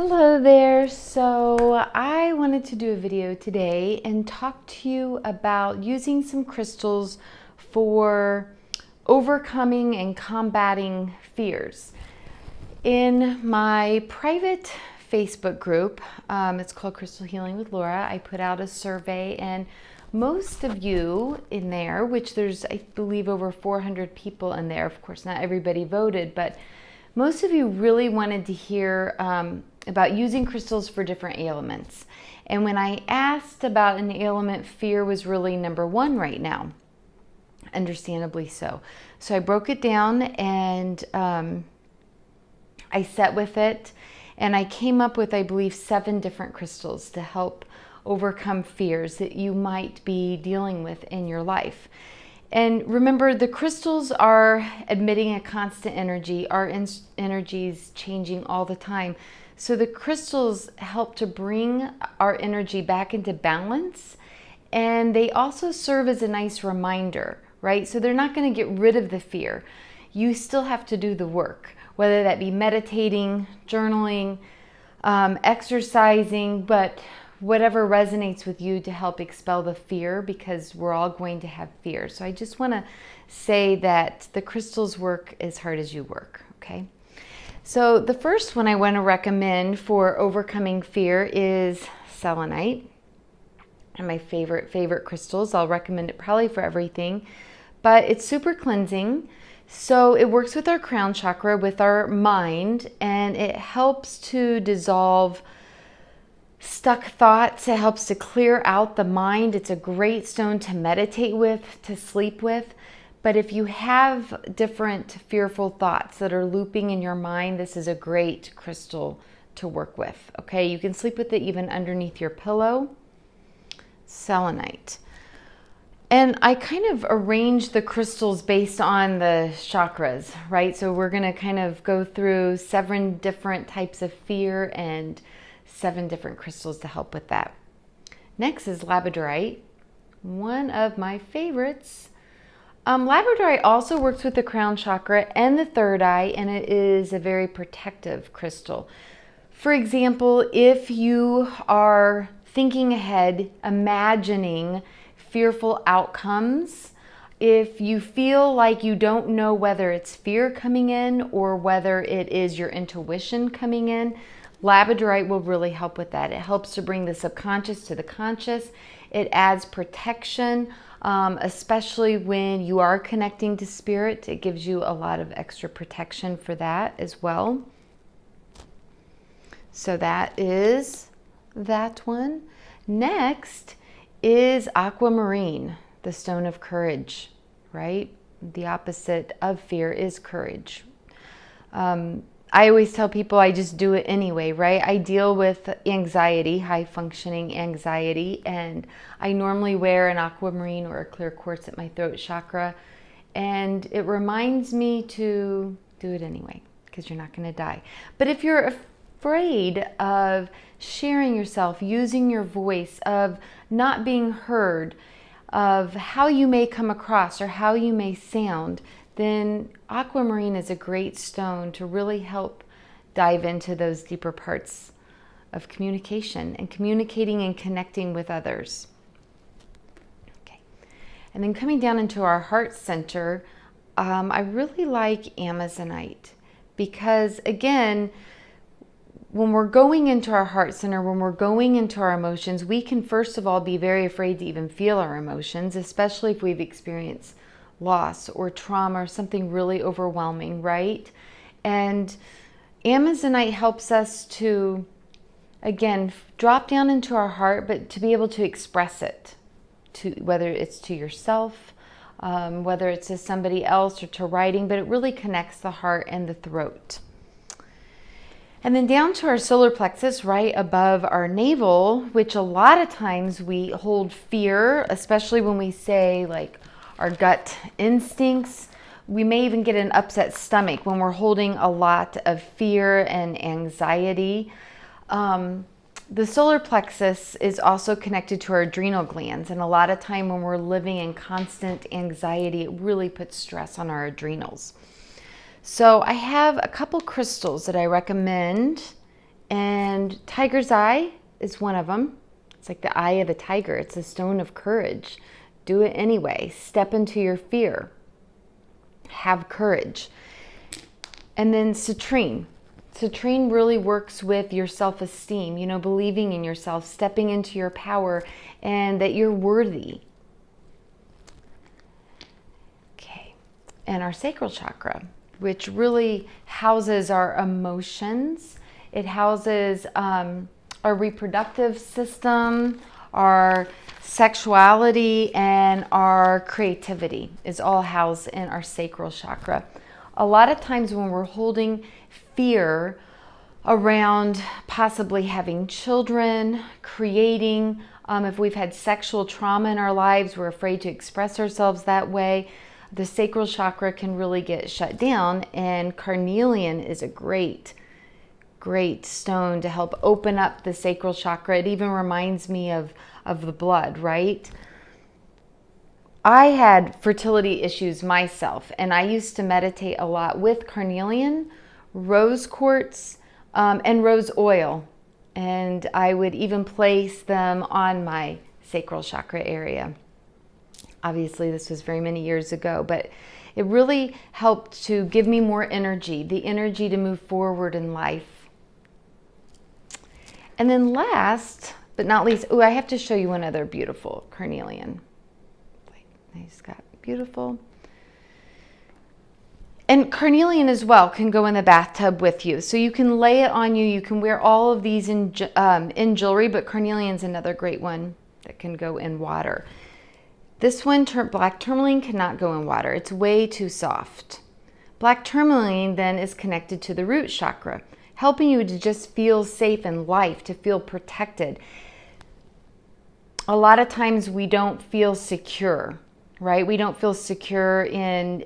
Hello there. So I wanted to do a video today and talk to you about using some crystals for overcoming and combating fears. In my private Facebook group, it's called Crystal Healing with Laura, I put out a survey, and most of you in there, which there's I believe over 400 people in there, of course not everybody voted, but most of you really wanted to hear about using crystals for different ailments. And when I asked about an ailment, fear was really number one right now, understandably so. So I broke it down and I sat with it, and I came up with, I believe, 7 different crystals to help overcome fears that you might be dealing with in your life. And remember, the crystals are emitting a constant energy. Our energy is changing all the time. So the crystals help to bring our energy back into balance. And they also serve as a nice reminder, right? So they're not going to get rid of the fear. You still have to do the work, whether that be meditating, journaling, exercising, but whatever resonates with you to help expel the fear, because we're all going to have fear. So I just want to say that the crystals work as hard as you work, okay? So the first one I want to recommend for overcoming fear is selenite. And my favorite crystals. I'll recommend it probably for everything, but it's super cleansing. So it works with our crown chakra, with our mind, and it helps to dissolve stuck thoughts. It helps to clear out the mind. It's a great stone to meditate with, to sleep with. But if you have different fearful thoughts that are looping in your mind, this is a great crystal to work with. Okay, you can sleep with it even underneath your pillow. Selenite. And I kind of arranged the crystals based on the chakras, right? So we're going to kind of go through 7 different types of fear and 7 different crystals to help with that. Next is Labradorite, one of my favorites. Labradorite also works with the crown chakra and the third eye, and it is a very protective crystal. For example, if you are thinking ahead, imagining fearful outcomes, if you feel like you don't know whether it's fear coming in or whether it is your intuition coming in, Labradorite will really help with that. It helps to bring the subconscious to the conscious. It adds protection, especially when you are connecting to spirit. It gives you a lot of extra protection for that as well. So that is that one. Next is Aquamarine, the stone of courage, right? The opposite of fear is courage. I always tell people I just do it anyway, right? I deal with anxiety, high functioning anxiety, and I normally wear an aquamarine or a clear quartz at my throat chakra, and it reminds me to do it anyway, because you're not going to die. But if you're afraid of sharing yourself, using your voice, of not being heard, of how you may come across or how you may sound, then aquamarine is a great stone to really help dive into those deeper parts of communication and communicating and connecting with others. Okay. And then coming down into our heart center, I really like amazonite, because again, when we're going into our heart center, when we're going into our emotions, we can first of all be very afraid to even feel our emotions, especially if we've experienced loss or trauma or something really overwhelming, right? And amazonite helps us to, again, drop down into our heart, but to be able to express it, to whether it's to yourself, whether it's to somebody else or to writing, but it really connects the heart and the throat. And then down to our solar plexus, right above our navel, which a lot of times we hold fear, especially when we say like our gut instincts. We may even get an upset stomach when we're holding a lot of fear and anxiety. The solar plexus is also connected to our adrenal glands, and a lot of time when we're living in constant anxiety, it really puts stress on our adrenals. So I have a couple crystals that I recommend, And tiger's eye is one of them. It's like the eye of a tiger. It's a stone of courage. Do it anyway. Step into your fear. Have courage. And then citrine. Citrine really works with your self-esteem, you know, believing in yourself, stepping into your power, and that you're worthy. Okay. And our sacral chakra, which really houses our emotions. It houses our reproductive system, our sexuality, and our creativity is all housed in our sacral chakra. A lot of times when we're holding fear around possibly having children, creating, if we've had sexual trauma in our lives, we're afraid to express ourselves that way, the sacral chakra can really get shut down, and carnelian is a great stone to help open up the sacral chakra. It even reminds me of the blood, right? I had fertility issues myself, and I used to meditate a lot with carnelian, rose quartz, and rose oil. And I would even place them on my sacral chakra area. Obviously, this was very many years ago, but it really helped to give me more energy, the energy to move forward in life. And then last but not least, I have to show you one other beautiful carnelian. I just got beautiful. And carnelian as well can go in the bathtub with you. So you can lay it on you. You can wear all of these in jewelry, but carnelian's another great one that can go in water. This one, black tourmaline, cannot go in water. It's way too soft. Black tourmaline then is connected to the root chakra, helping you to just feel safe in life, to feel protected. A lot of times we don't feel secure, right? We don't feel secure in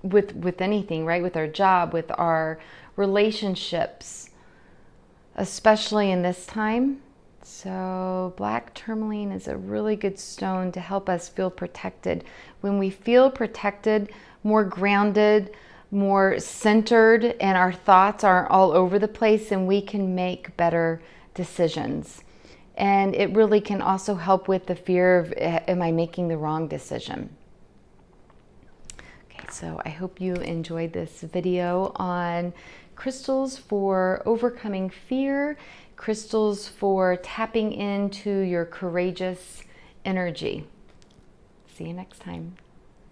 with anything, right? With our job, with our relationships, especially in this time. So black tourmaline is a really good stone to help us feel protected. When we feel protected, more grounded, more centered, and our thoughts aren't all over the place, and we can make better decisions. And it really can also help with the fear of, am I making the wrong decision? Okay, so I hope you enjoyed this video on crystals for overcoming fear, crystals for tapping into your courageous energy. See you next time.